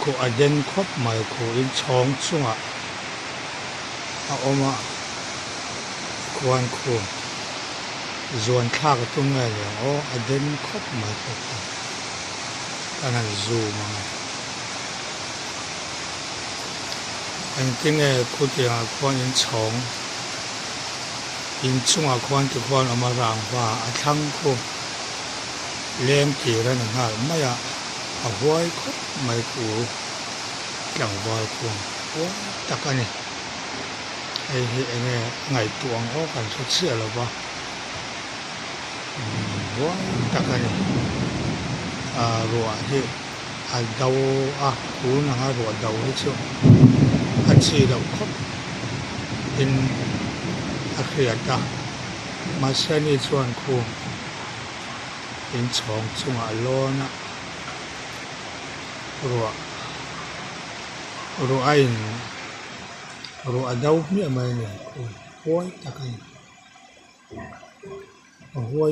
ko aden khop mai ko in chong chunga a oma kwan ko zuan thak tung ngai le o aden khop mai ko kanan zu ma anh tiếng nghe cô tiếng quan in chong in chung à quan thì quan ở mà ràng và thăng cô lem kỳ ra nè ha mấy à voi khóc mấy cô chẳng voi cô quá tất cả này ai nghe ngày tuồng ó cần xuất sửa là ba quá tất cả này rồi thì đầu cú nè ha rồi đầu hết chưa anh chỉ đầu khóc in akhir dah masa ni chuan khu in chong chunga lona ro ain ro adau mi mai ni khu hoi takai hoi